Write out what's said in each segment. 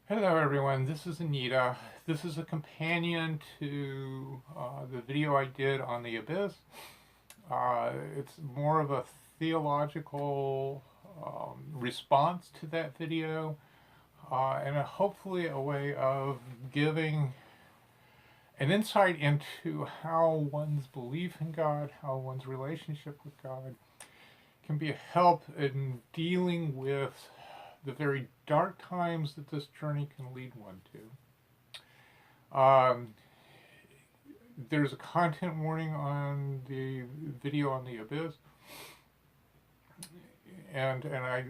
Hello everyone, this is Anita. This is a companion to the video I did on the abyss. It's more of a theological response to that video and hopefully a way of giving an insight into how one's belief in God, how one's relationship with God can be a help in dealing with the very dark times that this journey can lead one to. There's a content warning on the video on the abyss, and I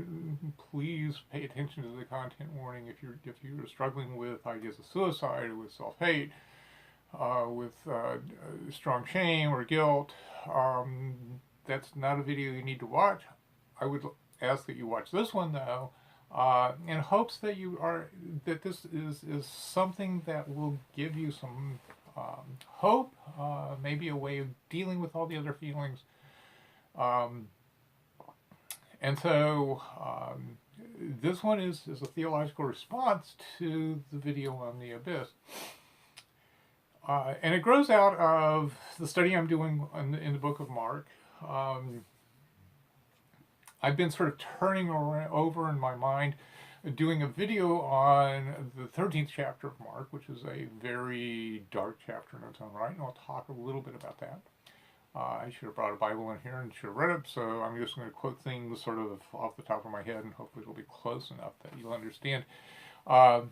please pay attention to the content warning if you're struggling with ideas of suicide or with self-hate, with strong shame or guilt. That's not a video you need to watch. I would ask that you watch this one though, in hopes that this is something that will give you some hope, maybe a way of dealing with all the other feelings. Um, and so this one is a theological response to the video on the abyss. And it grows out of the study I'm doing in the book of Mark. I've been sort of turning over in my mind, doing a video on the 13th chapter of Mark, which is a very dark chapter in its own right, and I'll talk a little bit about that. I should have brought a Bible in here and should have read it, so I'm just going to quote things sort of off the top of my head, and hopefully it'll be close enough that you'll understand. But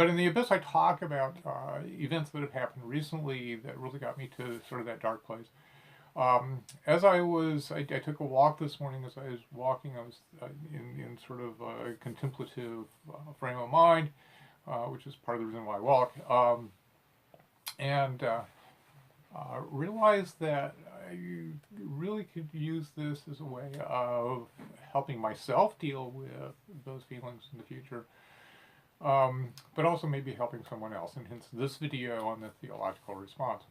in the abyss, I talk about events that have happened recently that really got me to sort of that dark place. As I took a walk this morning. As I was walking, I was in sort of a contemplative frame of mind, which is part of the reason why I walk, and realized that I really could use this as a way of helping myself deal with those feelings in the future, but also maybe helping someone else, and hence this video on the theological response.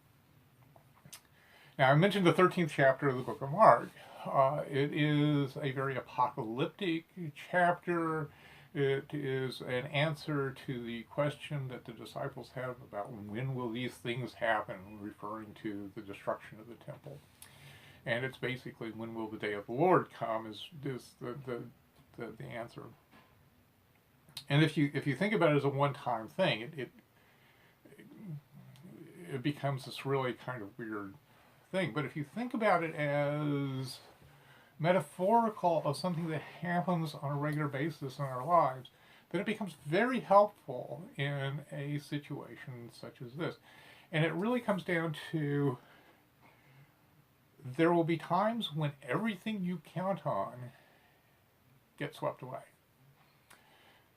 Now, I mentioned the 13th chapter of the book of Mark. It is a very apocalyptic chapter. It is an answer to the question that the disciples have about when will these things happen, referring to the destruction of the temple. And it's basically when will the day of the Lord come is the answer. And if you think about it as a one-time thing, it becomes this really kind of weird thing. But if you think about it as metaphorical of something that happens on a regular basis in our lives, then it becomes very helpful in a situation such as this. And it really comes down to there will be times when everything you count on gets swept away.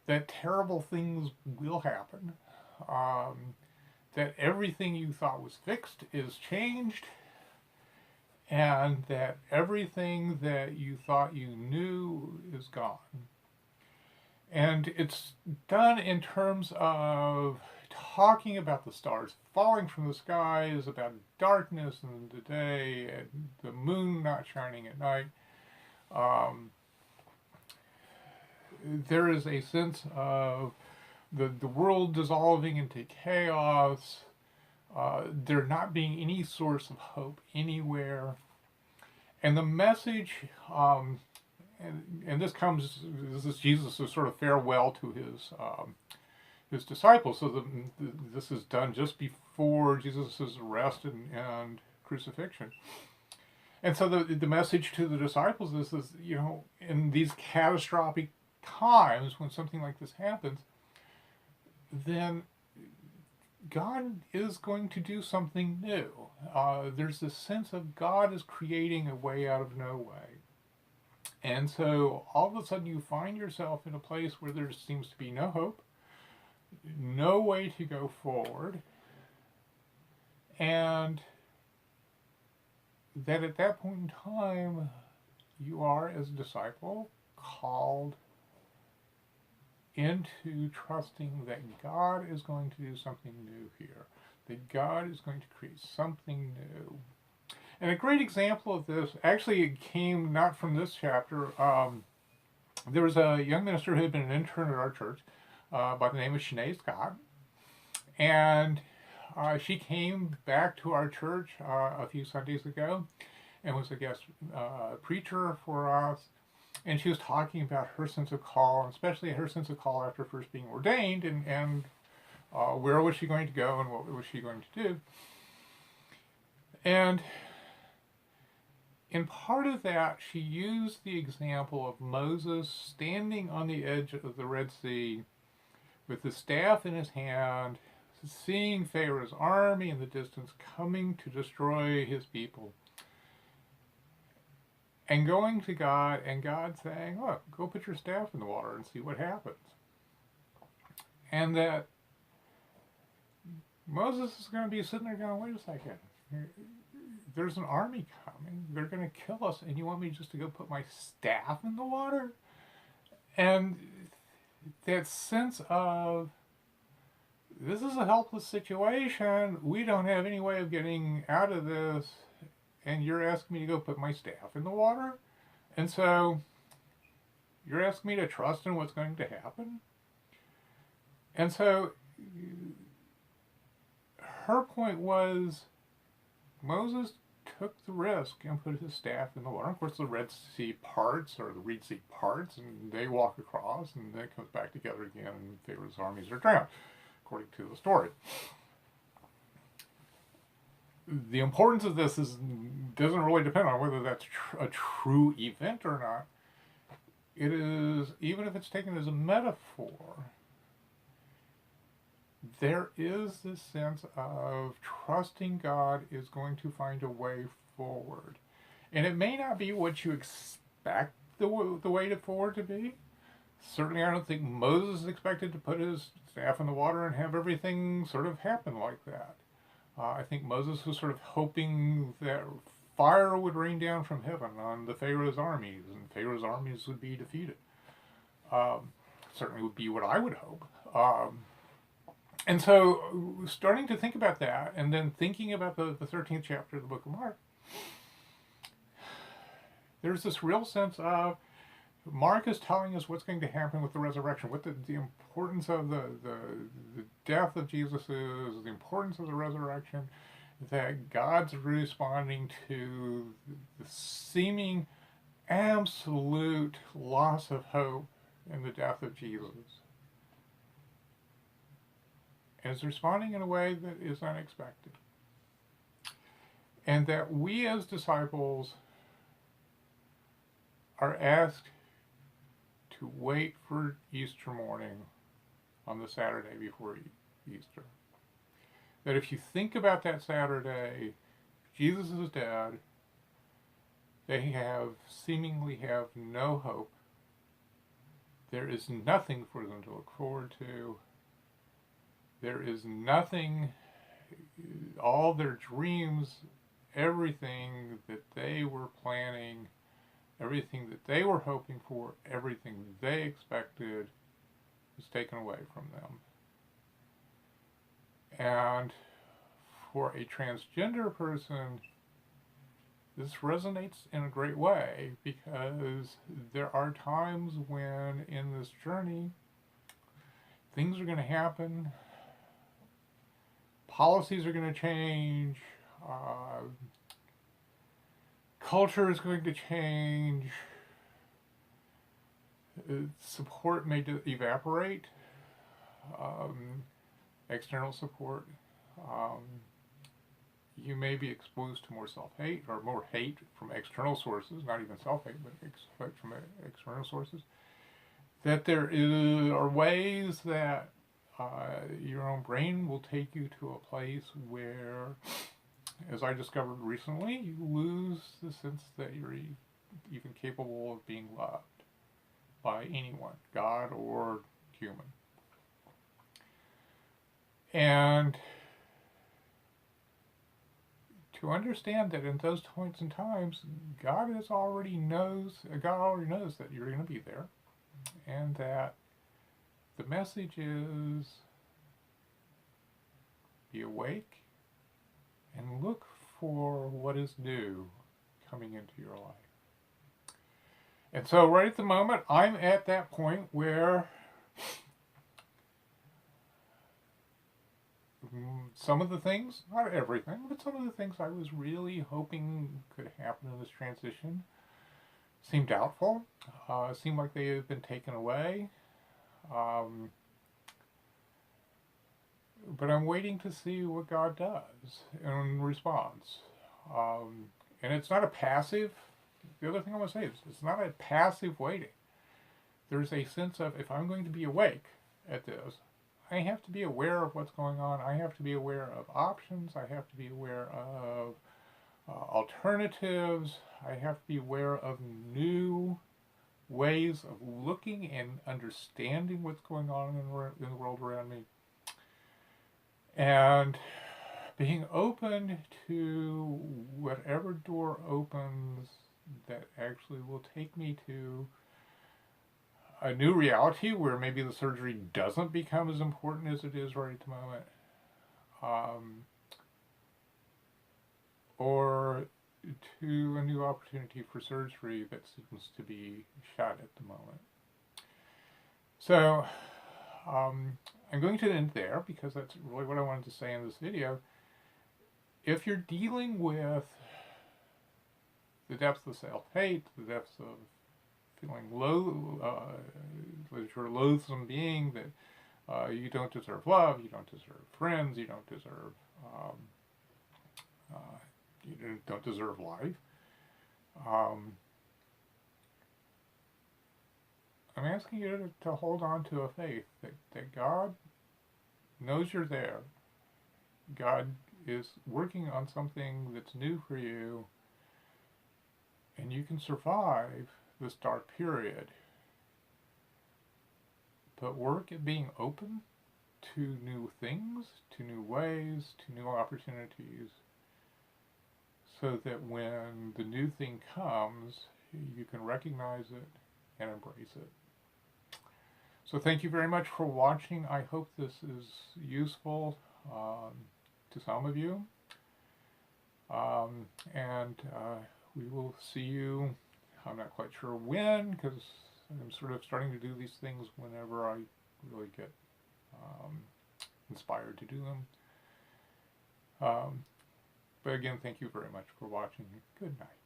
That terrible things will happen. That everything you thought was fixed is changed, and that everything that you thought you knew is gone. And it's done in terms of talking about the stars falling from the skies, about darkness in the day, and the moon not shining at night. There is a sense of the world dissolving into chaos, there not being any source of hope anywhere. And the message, and this is Jesus' sort of farewell to his disciples. So this is done just before Jesus' arrest and crucifixion. And so the message to the disciples is, in these catastrophic times when something like this happens, then God is going to do something new. There's this sense of God is creating a way out of no way. And so all of a sudden you find yourself in a place where there seems to be no hope, no way to go forward, and that at that point in time you are, as a disciple, called into trusting that God is going to do something new here, that God is going to create something new. And a great example of this, actually it came not from this chapter, There was a young minister who had been an intern at our church by the name of Shanae Scott, and she came back to our church a few Sundays ago and was a guest preacher for us. And she was talking about her sense of call, and especially her sense of call after first being ordained, and where was she going to go and what was she going to do. And in part of that, she used the example of Moses standing on the edge of the Red Sea with the staff in his hand, seeing Pharaoh's army in the distance coming to destroy his people, and going to God, and God saying, look, go put your staff in the water and see what happens. And that Moses is going to be sitting there going, wait a second, there's an army coming, they're going to kill us, and you want me just to go put my staff in the water? And that sense of, this is a helpless situation, we don't have any way of getting out of this, and you're asking me to go put my staff in the water? And so you're asking me to trust in what's going to happen? And so her point was, Moses took the risk and put his staff in the water. Of course, the Red Sea parts, or the Reed Sea parts, and they walk across, and then it comes back together again, and Pharaoh's armies are drowned, according to the story. The importance of this doesn't really depend on whether that's a true event or not. It is, even if it's taken as a metaphor, there is this sense of trusting God is going to find a way forward. And it may not be what you expect the way forward to be. Certainly I don't think Moses expected to put his staff in the water and have everything sort of happen like that. I think Moses was sort of hoping that fire would rain down from heaven on the Pharaoh's armies, and Pharaoh's armies would be defeated. Certainly would be what I would hope. And so starting to think about that, and then thinking about the 13th chapter of the book of Mark, there's this real sense of, Mark is telling us what's going to happen with the resurrection, what the importance of the death of Jesus is, the importance of the resurrection, that God's responding to the seeming absolute loss of hope in the death of Jesus, and is responding in a way that is unexpected. And that we as disciples are asked to wait for Easter morning on the Saturday before Easter. That if you think about that Saturday, Jesus is dead, they seemingly have no hope. There is nothing for them to look forward to. There is nothing, all their dreams, everything that they were planning, everything that they were hoping for, everything they expected was taken away from them. And for a transgender person, this resonates in a great way, because there are times when in this journey things are going to happen, policies are going to change, culture is going to change, support may evaporate, external support. You may be exposed to more self-hate, or more hate from external sources, not even self-hate, but from external sources. That there are ways that your own brain will take you to a place where, as I discovered recently, you lose the sense that you're even capable of being loved by anyone, God or human. And to understand that in those points and times, God already knows that you're going to be there, and that the message is, be awake and look for what is new coming into your life. And so right at the moment, I'm at that point where some of the things, not everything, but some of the things I was really hoping could happen in this transition seem doubtful. Seem like they have been taken away. Um, but I'm waiting to see what God does in response. Um, and it's not a passive, the other thing I want to say is it's not a passive waiting. There's a sense of, if I'm going to be awake at this, I have to be aware of what's going on. I have to be aware of options. I have to be aware of alternatives. I have to be aware of new ways of looking and understanding what's going on in the world around me. And being open to whatever door opens that actually will take me to a new reality where maybe the surgery doesn't become as important as it is right at the moment. Or to a new opportunity for surgery that seems to be shot at the moment. So I'm going to end there because that's really what I wanted to say in this video. If you're dealing with the depths of self-hate, the depths of feeling that you're a loathsome being, that you don't deserve love, you don't deserve friends, you don't deserve you don't deserve life. I'm asking you to hold on to a faith that God knows you're there. God is working on something that's new for you, and you can survive this dark period. But work at being open to new things, to new ways, to new opportunities, so that when the new thing comes, you can recognize it and embrace it. So thank you very much for watching. I hope this is useful to some of you. And we will see you, I'm not quite sure when, because I'm sort of starting to do these things whenever I really get inspired to do them. But again, thank you very much for watching. Good night.